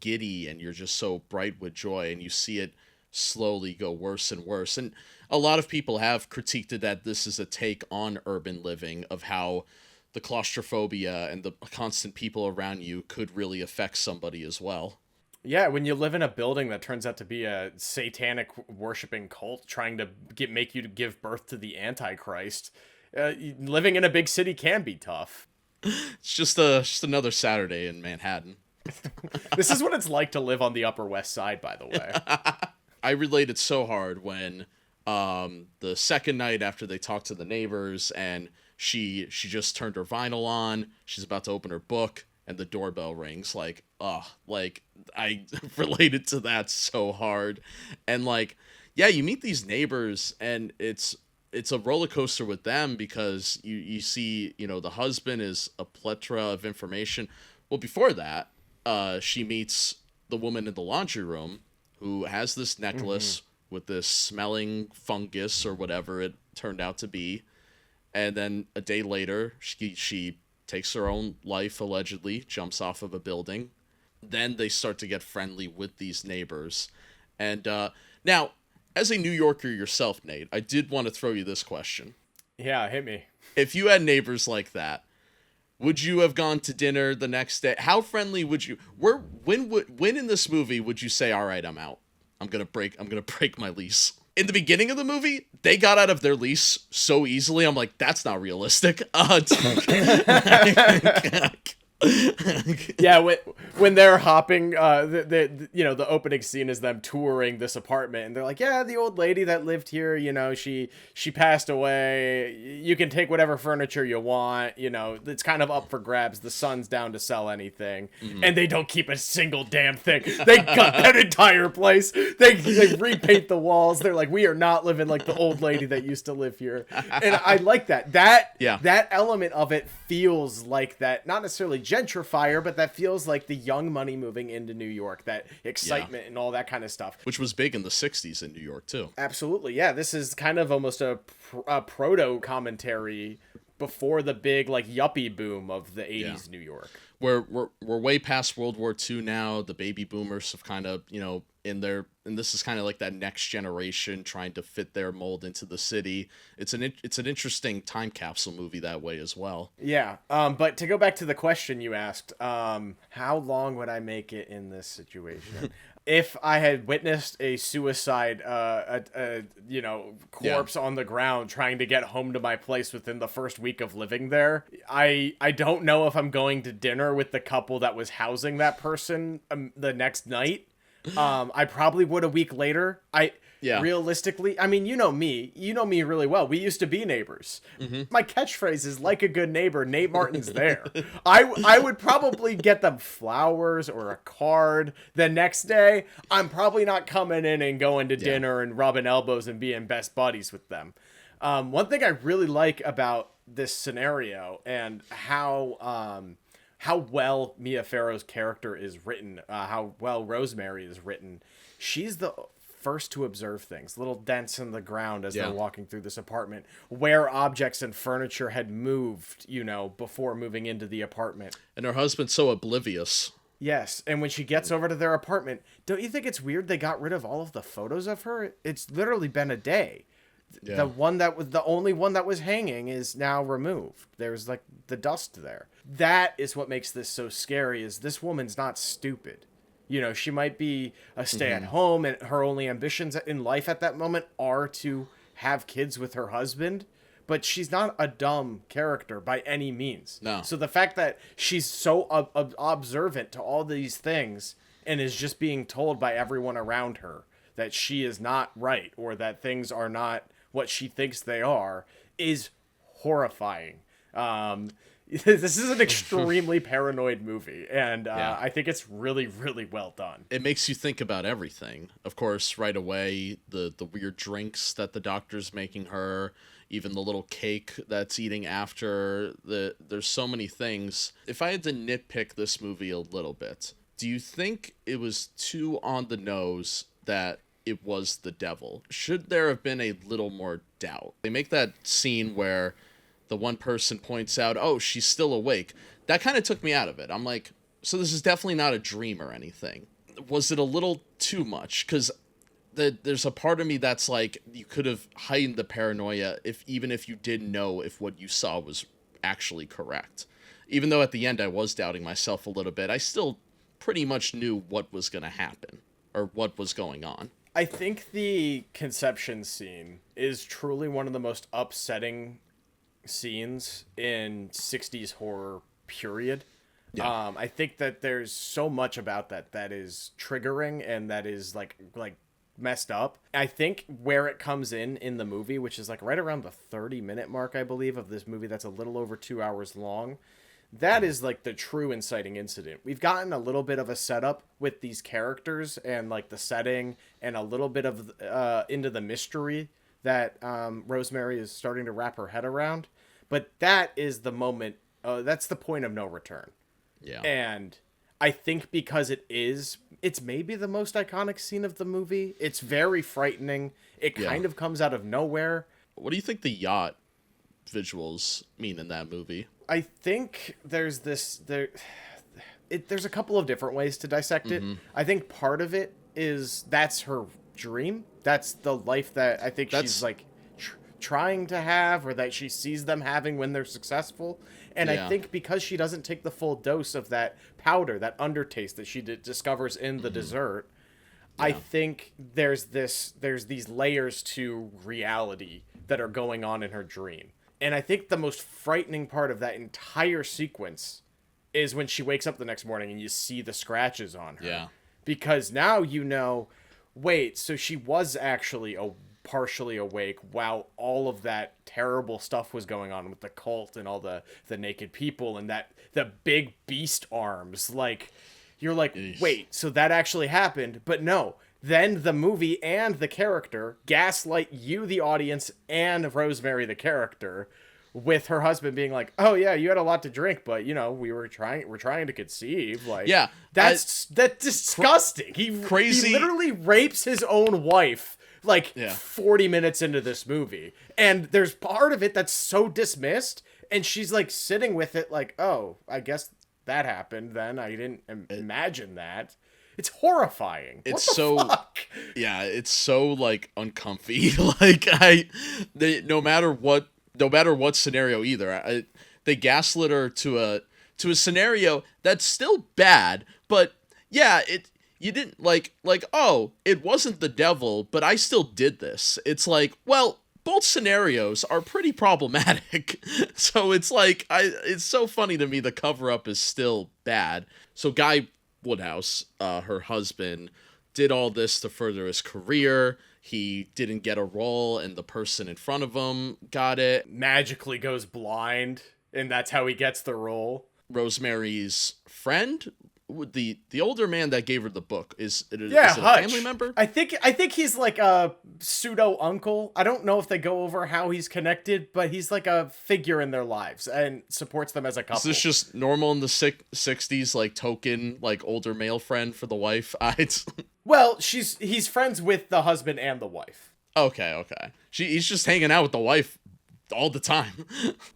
giddy and you're just so bright with joy, and you see it slowly go worse and worse. And a lot of people have critiqued it that this is a take on urban living, of how the claustrophobia and the constant people around you could really affect somebody as well. Yeah, when you live in a building that turns out to be a satanic worshiping cult trying to make you to give birth to the Antichrist, living in a big city can be tough. It's just another Saturday in Manhattan. This is what it's like to live on the Upper West Side, by the way. I related so hard when the second night after they talked to the neighbors, and she just turned her vinyl on, she's about to open her book, and the doorbell rings. Like, I related to that so hard. And, like, yeah, you meet these neighbors, and it's a roller coaster with them, because you see, the husband is a plethora of information. Well, before that, she meets the woman in the laundry room, who has this necklace with this smelling fungus or whatever it turned out to be. And then a day later, she takes her own life, allegedly, jumps off of a building. Then they start to get friendly with these neighbors. And now, as a New Yorker yourself, Nate, I did want to throw you this question. Yeah, hit me. If you had neighbors like that, would you have gone to dinner the next day? How friendly would you? When in this movie would you say, "All right, I'm out. I'm gonna break my lease"? In the beginning of the movie, they got out of their lease so easily. I'm like, that's not realistic. Yeah, when they're hopping, the opening scene is them touring this apartment, and they're like, yeah, the old lady that lived here, she passed away. You can take whatever furniture you want. It's kind of up for grabs. The son's down to sell anything, and they don't keep a single damn thing. They got that entire place. They repaint the walls. They're like, we are not living like the old lady that used to live here. And I like that. That element of it feels like that, not necessarily gentrifier, but that feels like the young money moving into New York, that excitement and all that kind of stuff. Which was big in the 60s in New York, too. Absolutely, yeah. This is kind of almost a proto-commentary before the big, like, yuppie boom of the 80s New York. We're way past World War II now. The baby boomers have kind of, and this is kind of like that next generation trying to fit their mold into the city. It's an interesting time capsule movie that way as well. Yeah. But to go back to the question you asked, how long would I make it in this situation? If I had witnessed a suicide, corpse on the ground trying to get home to my place within the first week of living there, I don't know if I'm going to dinner with the couple that was housing that person the next night. I probably would a week later. Realistically, I mean, you know me really well. We used to be neighbors. My catchphrase is, like a good neighbor, Nate Martin's there. I would probably get them flowers or a card the next day. I'm probably not coming in and going to dinner and rubbing elbows and being best buddies with them. One thing I really like about this scenario and how well Mia Farrow's character is written, how well Rosemary is written. She's the first to observe things, little dents in the ground as Yeah. they're walking through this apartment, where objects and furniture had moved, before moving into the apartment. And her husband's so oblivious. Yes, and when she gets over to their apartment, don't you think it's weird they got rid of all of the photos of her? It's literally been a day. Yeah. The only one that was hanging is now removed. There's like the dust there. That is what makes this so scary, is this woman's not stupid. She might be a stay-at-home and her only ambitions in life at that moment are to have kids with her husband, but she's not a dumb character by any means. No. So the fact that she's so observant to all these things and is just being told by everyone around her that she is not right or that things are not what she thinks they are is horrifying. This is an extremely paranoid movie, and I think it's really, really well done. It makes you think about everything. Of course, right away, the weird drinks that the doctor's making her, even the little cake that's eating after. There's so many things. If I had to nitpick this movie a little bit, do you think it was too on the nose that it was the devil? Should there have been a little more doubt? They make that scene where the one person points out, oh, she's still awake. That kind of took me out of it. I'm like, so this is definitely not a dream or anything. Was it a little too much? Because there's a part of me that's like, you could have heightened the paranoia even if you didn't know if what you saw was actually correct. Even though at the end I was doubting myself a little bit, I still pretty much knew what was going to happen or what was going on. I think the conception scene is truly one of the most upsetting scenes in 60s horror period. Yeah. I think that there's so much about that is triggering and that is like messed up. I think where it comes in the movie, which is like right around the 30-minute mark, I believe, of this movie that's a little over 2 hours long, that is like the true inciting incident. We've gotten a little bit of a setup with these characters and like the setting and a little bit of into the mystery that Rosemary is starting to wrap her head around. But that is the moment, that's the point of no return. Yeah. And I think because it's maybe the most iconic scene of the movie. It's very frightening. It kind of comes out of nowhere. What do you think the yacht visuals mean in that movie? I think there's a couple of different ways to dissect it. I think part of it is that's her dream. That's the life that I think she's like trying to have, or that she sees them having when they're successful. And I think because she doesn't take the full dose of that powder, that undertaste that she discovers in the dessert, I think there's these layers to reality that are going on in her dream. And I think the most frightening part of that entire sequence is when she wakes up the next morning and you see the scratches on her. Yeah. Because now wait, so she was actually partially awake while all of that terrible stuff was going on with the cult and all the naked people and the big beast arms. Like, you're like, wait, so that actually happened? But no. Then the movie and the character gaslight you, the audience, and Rosemary, the character, with her husband being like, "Oh yeah, you had a lot to drink, but we're trying to conceive." Like, yeah, that's disgusting. He literally rapes his own wife like 40 minutes into this movie, and there's part of it that's so dismissed, and she's like sitting with it like, "Oh, I guess that happened. Then I didn't imagine that." It's horrifying. It's fuck? Yeah, it's so like uncomfy. Like no matter what scenario either, they gaslit her to a scenario that's still bad. But yeah, you didn't like oh, it wasn't the devil, but I still did this. It's like, well, both scenarios are pretty problematic. So it's like it's so funny to me the cover up is still bad. So Guy Woodhouse, her husband, did all this to further his career. He didn't get a role, and the person in front of him got it. Magically goes blind, and that's how he gets the role. Rosemary's friend, the older man that gave her the book, is it a family member? I think he's like a pseudo uncle. I don't know if they go over how he's connected, but he's like a figure in their lives and supports them as a couple. Is this just normal in the 60s, like token, like older male friend for the wife? Well, he's friends with the husband and the wife. Okay. He's just hanging out with the wife all the time.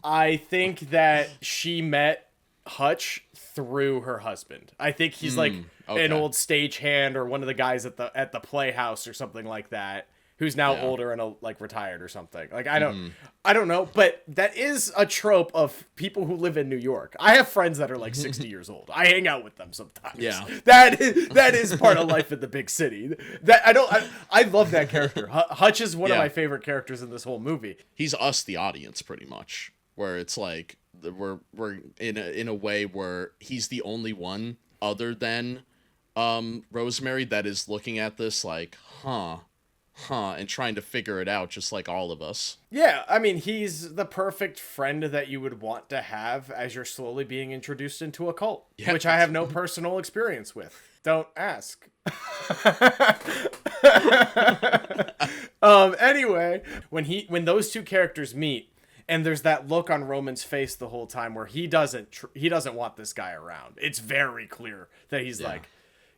I think that she met Hutch through her husband. I think he's like okay. an old stagehand or one of the guys at the playhouse or something like that, who's now older and like retired or something. Like I don't know, but that is a trope of people who live in New York. I have friends that are like 60 years old. I hang out with them sometimes. Yeah. That is part of life in the big city. I love that character. Hutch is one of my favorite characters in this whole movie. He's us, the audience, pretty much, where it's like we're in a way where he's the only one other than Rosemary that is looking at this like, and trying to figure it out, just like all of us. Yeah, I mean, he's the perfect friend that you would want to have as you're slowly being introduced into a cult, which I have no personal experience with. Don't ask. Anyway, when those two characters meet, and there's that look on Roman's face the whole time where he doesn't want this guy around. It's very clear that he's like,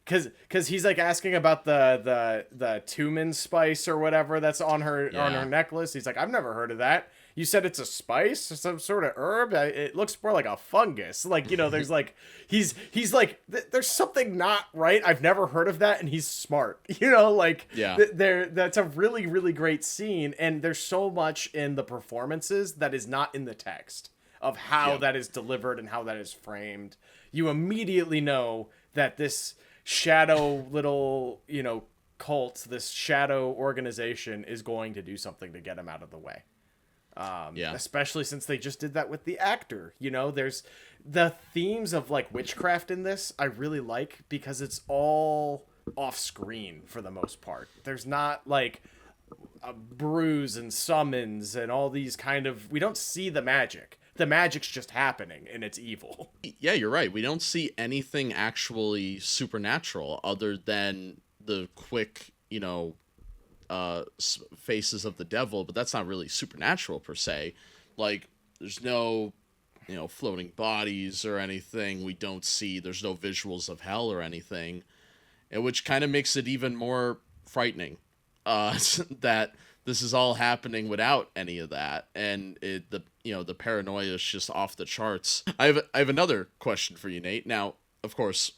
because he's like asking about the Tumen spice or whatever that's on her necklace. He's like, I've never heard of that. You said it's a spice, some sort of herb. It looks more like a fungus. Like, you know, there's like he's like there's something not right. I've never heard of that, and he's smart. You know, like that's a really, really great scene, and there's so much in the performances that is not in the text of how that is delivered and how that is framed. You immediately know that this shadow little, you know, cult, this shadow organization is going to do something to get him out of the way. Especially since they just did that with the actor. You know, there's the themes of like witchcraft in this I really like because it's all off screen for the most part. There's not like a bruise and summons and all these kind of, we don't see the magic. The magic's just happening and it's evil. Yeah, you're right. We don't see anything actually supernatural other than the quick, you know, faces of the devil, but that's not really supernatural per se. Like, there's no, you know, floating bodies or anything. We don't see, there's no visuals of hell or anything, and which kind of makes it even more frightening that this is all happening without any of that, and the paranoia is just off the charts. I have another question for you, Nate. Now, of course,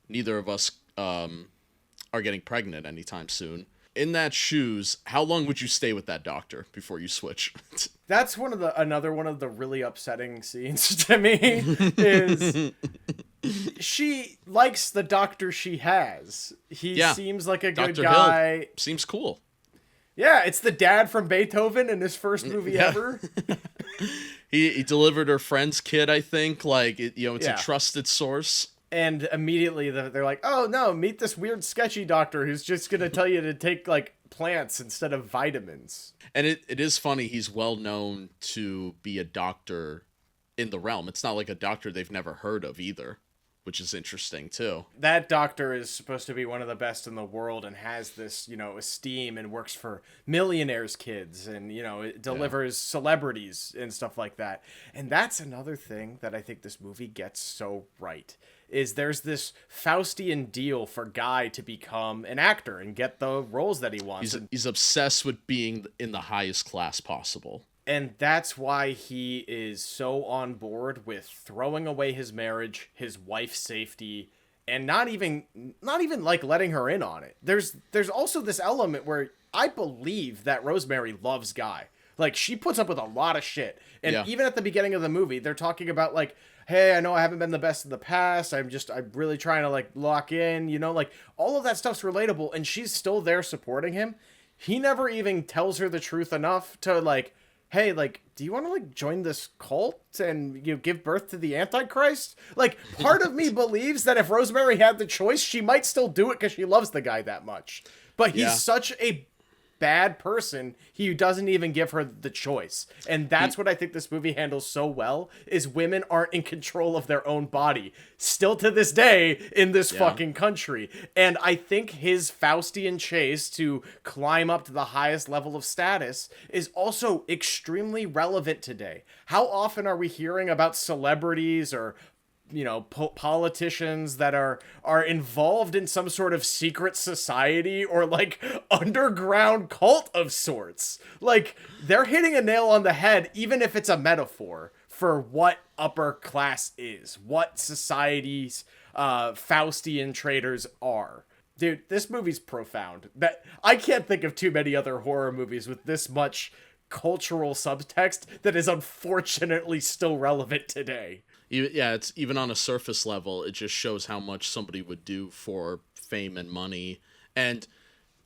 neither of us are getting pregnant anytime soon. In that shoes, how long would you stay with that doctor before you switch? That's another one of the really upsetting scenes to me is she likes the doctor she has. He seems like a good Dr. guy. Hill seems cool. Yeah, it's the dad from Beethoven in his first movie ever. He delivered her friend's kid, I think. Like, it's a trusted source. And immediately they're like, oh, no, meet this weird sketchy doctor who's just going to tell you to take, like, plants instead of vitamins. And it is funny. He's well known to be a doctor in the realm. It's not like a doctor they've never heard of either, which is interesting, too. That doctor is supposed to be one of the best in the world and has this, you know, esteem and works for millionaires' kids and, you know, it delivers celebrities and stuff like that. And that's another thing that I think this movie gets so right. Is there's this Faustian deal for Guy to become an actor and get the roles that he wants. He's obsessed with being in the highest class possible. And that's why he is so on board with throwing away his marriage, his wife's safety, and not even like letting her in on it. There's also this element where I believe that Rosemary loves Guy. Like, she puts up with a lot of shit. And even at the beginning of the movie, they're talking about, like, hey, I know I haven't been the best in the past. I'm really trying to, like, lock in, you know? Like, all of that stuff's relatable, and she's still there supporting him. He never even tells her the truth enough to, like, hey, like, do you want to, like, join this cult and, you know, give birth to the Antichrist? Like, part of me believes that if Rosemary had the choice, she might still do it because she loves the guy that much. But he's such a bad person, he doesn't even give her the choice. And that's what I think this movie handles so well, is women aren't in control of their own body still to this day in this fucking country. And I think his Faustian chase to climb up to the highest level of status is also extremely relevant today. How often are we hearing about celebrities or politicians that are involved in some sort of secret society or like underground cult of sorts. Like, they're hitting a nail on the head, even if it's a metaphor for what upper class is, what society's Faustian traders are. Dude, this movie's profound. That I can't think of too many other horror movies with this much cultural subtext that is unfortunately still relevant today. Yeah, it's even on a surface level, it just shows how much somebody would do for fame and money. And,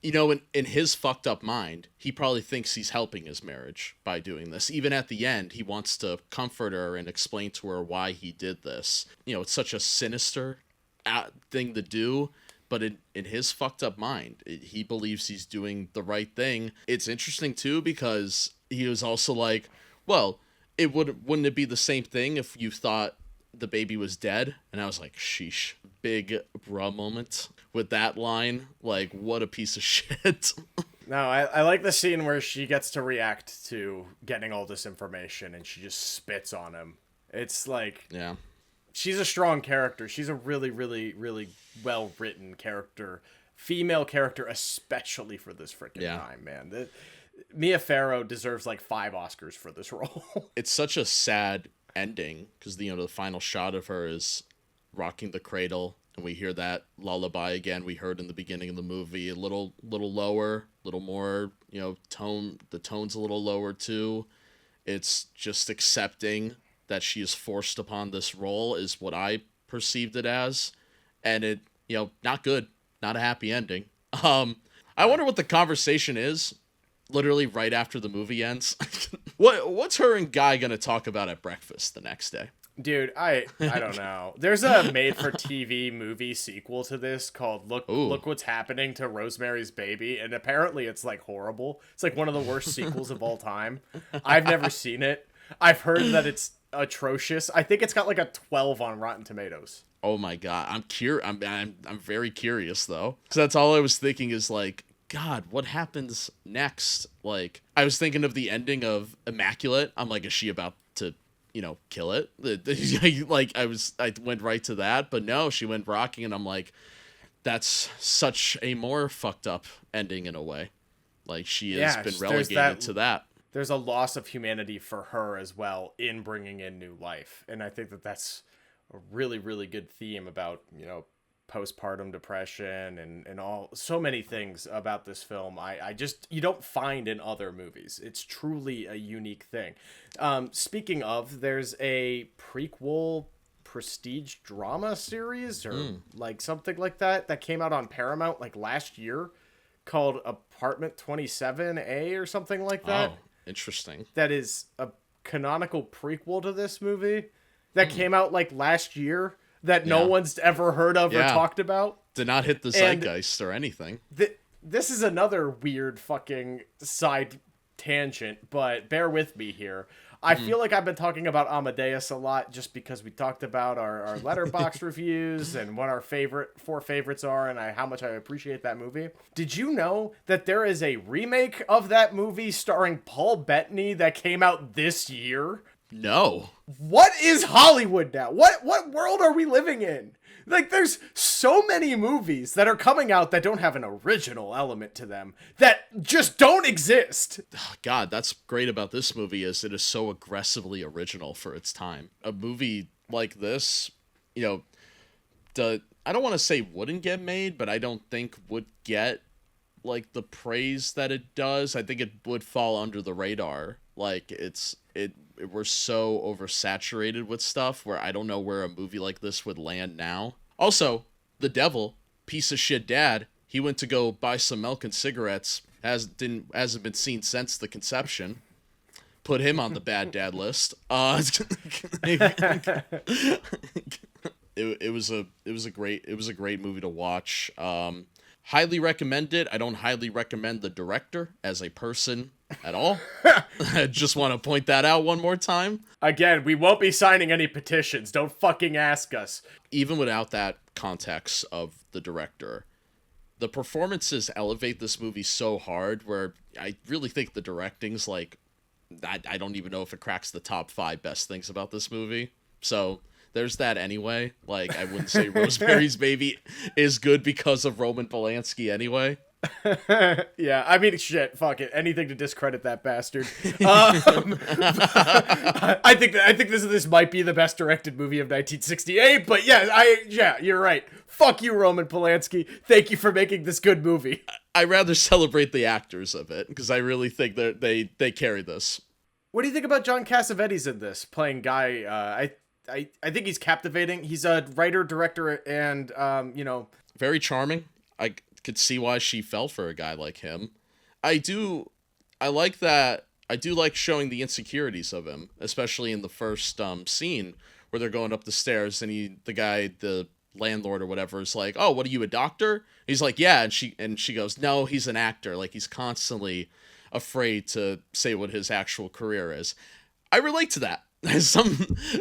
in his fucked up mind, he probably thinks he's helping his marriage by doing this. Even at the end, he wants to comfort her and explain to her why he did this. It's such a sinister thing to do, but in his fucked up mind, he believes he's doing the right thing. It's interesting, too, because he was also like, well, wouldn't it be the same thing if you thought the baby was dead? And I was like, sheesh. Big bruh moment with that line. Like, what a piece of shit. No, I like the scene where she gets to react to getting all this information and she just spits on him. It's like, yeah, she's a strong character. She's a really, really, really well-written character. Female character, especially for this freaking time, man. Mia Farrow deserves like 5 Oscars for this role. It's such a sad ending because the final shot of her is rocking the cradle, and we hear that lullaby again we heard in the beginning of the movie. A little lower, a little more, tone. The tone's a little lower too. It's just accepting that she is forced upon this role is what I perceived it as, and it, not good, not a happy ending. I wonder what the conversation is. Literally right after the movie ends. What's her and Guy gonna talk about at breakfast the next day? Dude, I don't know. There's a made-for-TV movie sequel to this called Look What's Happening to Rosemary's Baby, and apparently it's like horrible. It's like one of the worst sequels of all time. I've never seen it. I've heard that it's atrocious. I think it's got like a 12 on Rotten Tomatoes. Oh my god, I'm very curious though, because that's all I was thinking is like, God, what happens next? Like, I was thinking of the ending of Immaculate. I'm like, is she about to, kill it? Like, I went right to that, but no, she went rocking, and I'm like, that's such a more fucked up ending in a way. Like, she has been relegated to that. There's a loss of humanity for her as well in bringing in new life, and I think that that's a really, really good theme about, postpartum depression and so many things about this film. I just, you don't find in other movies. It's truly a unique thing. Speaking of, there's a prequel prestige drama series or like something like that came out on Paramount like last year called Apartment 27A or something like that. Oh, interesting. That is a canonical prequel to this movie that came out like last year. That no one's ever heard of or talked about. Did not hit the zeitgeist or anything. This is another weird fucking side tangent, but bear with me here. I feel like I've been talking about Amadeus a lot just because we talked about our Letterboxd reviews and what our 4 favorites are and how much I appreciate that movie. Did you know that there is a remake of that movie starring Paul Bettany that came out this year? No. What is Hollywood now? What world are we living in? Like, there's so many movies that are coming out that don't have an original element to them that just don't exist. God, that's great about this movie is it is so aggressively original for its time. A movie like this, I don't want to say wouldn't get made, but I don't think would get like the praise that it does. I think it would fall under the radar. Like, we're so oversaturated with stuff where I don't know where a movie like this would land now. Also, the devil, piece of shit dad, he went to go buy some milk and cigarettes, hasn't been seen since the conception. Put him on the bad dad list. It was a great movie to watch. Highly recommend it. I don't highly recommend the director as a person at all. I just want to point that out one more time. Again, we won't be signing any petitions. Don't fucking ask us. Even without that context of the director, the performances elevate this movie so hard where I really think the directing's like, I don't even know if it cracks the top 5 best things about this movie. So there's that anyway. Like, I wouldn't say Rosemary's Baby is good because of Roman Polanski anyway. Yeah, I mean, shit, fuck it, anything to discredit that bastard. I think this might be the best directed movie of 1968. But yeah, you're right. Fuck you, Roman Polanski. Thank you for making this good movie. I rather celebrate the actors of it because I really think that they carry this. What do you think about John Cassavetes in this playing Guy? I think he's captivating. He's a writer, director, and very charming. I could see why she fell for a guy like him. I like that. I do like showing the insecurities of him, especially in the first scene where they're going up the stairs and the landlord or whatever is like, "Oh, what are you, a doctor?" He's like, "Yeah," and she goes, "No, he's an actor." Like, he's constantly afraid to say what his actual career is. I relate to that.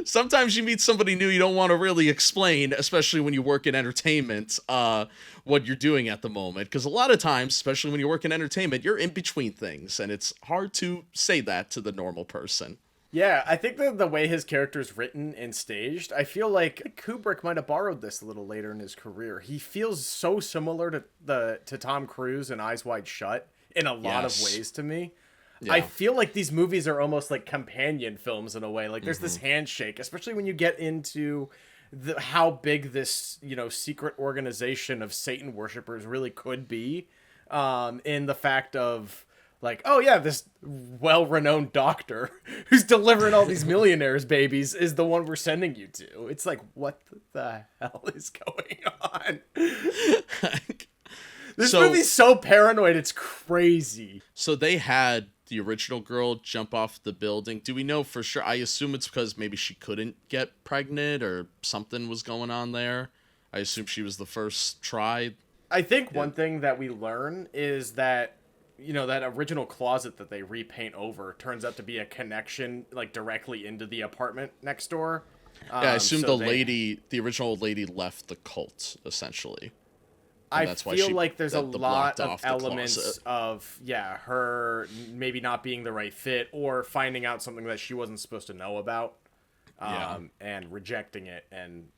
Sometimes you meet somebody new, you don't want to really explain, especially when you work in entertainment, what you're doing at the moment. Because a lot of times, especially when you work in entertainment, you're in between things, and it's hard to say that to the normal person. Yeah, I think the way his character's written and staged, I feel like Kubrick might have borrowed this a little later in his career. He feels so similar to Tom Cruise in Eyes Wide Shut in a lot of ways to me. Yeah. I feel like these movies are almost like companion films in a way. Like, there's this handshake, especially when you get into how big this, secret organization of Satan worshipers really could be, in the fact of, like, oh yeah, this well-renowned doctor who's delivering all these millionaires' babies is the one we're sending you to. It's like, what the hell is going on? This movie's so paranoid, it's crazy. So they had the original girl jump off the building. Do we know for sure? I assume it's because maybe she couldn't get pregnant or something was going on there. I assume she was the first try. I think one thing that we learn is that, that original closet that they repaint over turns out to be a connection, like, directly into the apartment next door. Yeah, I assume the original lady left the cult, essentially. I feel like there's a lot of elements of, her maybe not being the right fit or finding out something that she wasn't supposed to know about, and rejecting it. And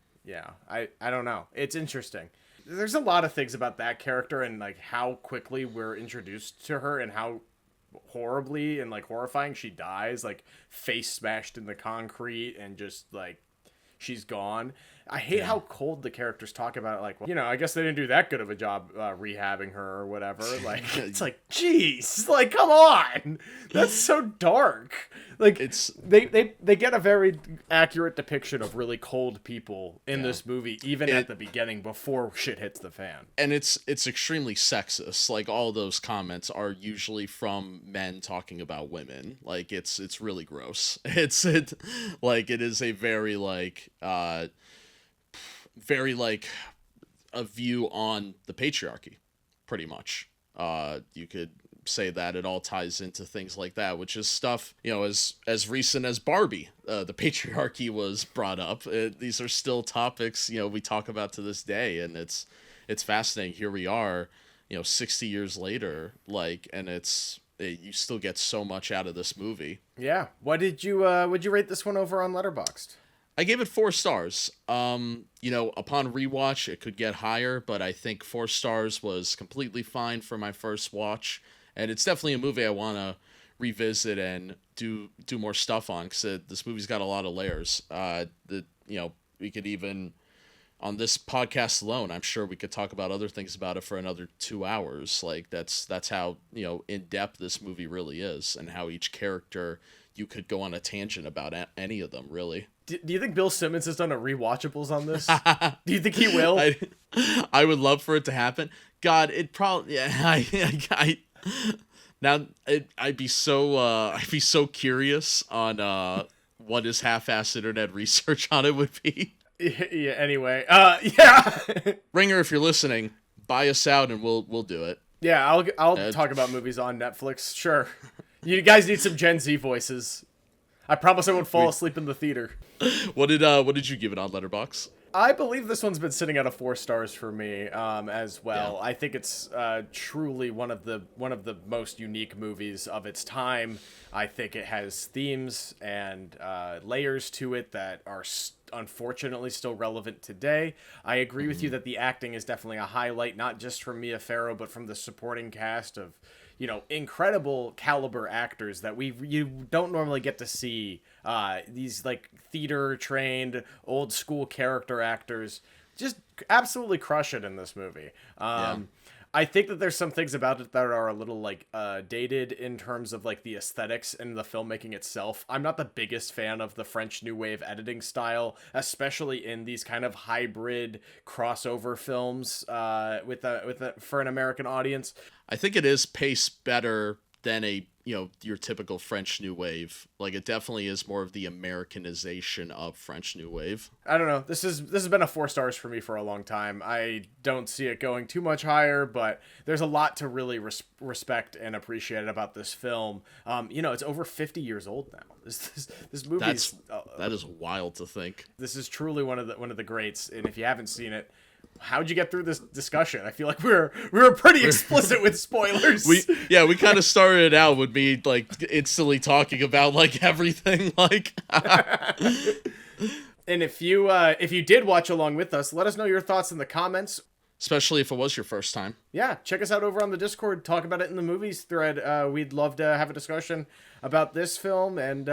I don't know. It's interesting. There's a lot of things about that character and, like, how quickly we're introduced to her and how horribly and, like, horrifying she dies, like, face smashed in the concrete and just, like, she's gone. I hate how cold the characters talk about it. Like, well, I guess they didn't do that good of a job rehabbing her or whatever. Like, it's like, jeez, like, come on, that's so dark. Like, they get a very accurate depiction of really cold people in this movie, even at the beginning before shit hits the fan. And it's extremely sexist. Like, all those comments are usually from men talking about women. Like, it's really gross. It is a very a view on the patriarchy, pretty much. You could say that it all ties into things like that, which is stuff, as recent as Barbie, the patriarchy was brought up. These are still topics, we talk about to this day, and it's fascinating. Here we are, 60 years later, and you still get so much out of this movie. Yeah. Would you rate this one over on Letterboxd? I gave it 4 stars. Upon rewatch, it could get higher, but I think 4 stars was completely fine for my first watch. And it's definitely a movie I want to revisit and do more stuff on, because this movie's got a lot of layers. We could even, on this podcast alone, I'm sure we could talk about other things about it for another 2 hours. Like, that's how, in depth this movie really is, and how each character, you could go on a tangent about any of them, really. Do you think Bill Simmons has done a rewatchables on this? Do you think he will? I would love for it to happen. God, it probably, I'd be so curious on what his half-assed internet research on it would be. Yeah. Anyway, Ringer, if you're listening, buy us out and we'll do it. Yeah, I'll talk about movies on Netflix. Sure. You guys need some Gen Z voices. I promise I won't fall asleep in the theater. What did you give it on Letterboxd? I believe this one's been sitting at a 4 stars for me, as well. Yeah. I think it's truly one of the most unique movies of its time. I think it has themes and layers to it that are unfortunately still relevant today. I agree with you that the acting is definitely a highlight, not just from Mia Farrow, but from the supporting cast of, incredible caliber actors that you don't normally get to see. These like theater trained old school character actors just absolutely crush it in this movie. I think that there's some things about it that are a little like dated in terms of like the aesthetics and the filmmaking itself. I'm not the biggest fan of the French New Wave editing style, especially in these kind of hybrid crossover films for an American audience. I think it is paced better than your typical French New Wave. Like, it definitely is more of the Americanization of French New Wave. I don't know. This has been a 4 stars for me for a long time. I don't see it going too much higher, but there's a lot to really respect and appreciate about this film. It's over 50 years old now. This movie that is wild to think. This is truly one of the greats, and if you haven't seen it, how'd you get through this discussion? I feel like we were pretty explicit with spoilers. We kind of started out with me like instantly talking about like everything like. And if you did watch along with us, let us know your thoughts in the comments. Especially if it was your first time. Yeah, check us out over on the Discord. Talk about it in the movies thread. We'd love to have a discussion about this film and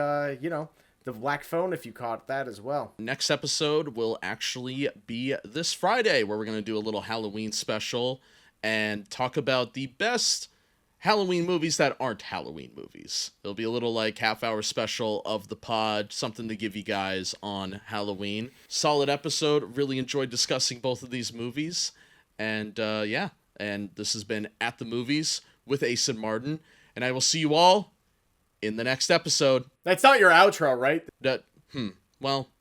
the Black Phone, if you caught that as well. Next episode will actually be this Friday, where we're going to do a little Halloween special and talk about the best Halloween movies that aren't Halloween movies. It'll be a little like half-hour special of the pod, something to give you guys on Halloween. Solid episode. Really enjoyed discussing both of these movies. And and this has been At the Movies with Ace and Martin. And I will see you all in the next episode. That's not your outro, right? Well,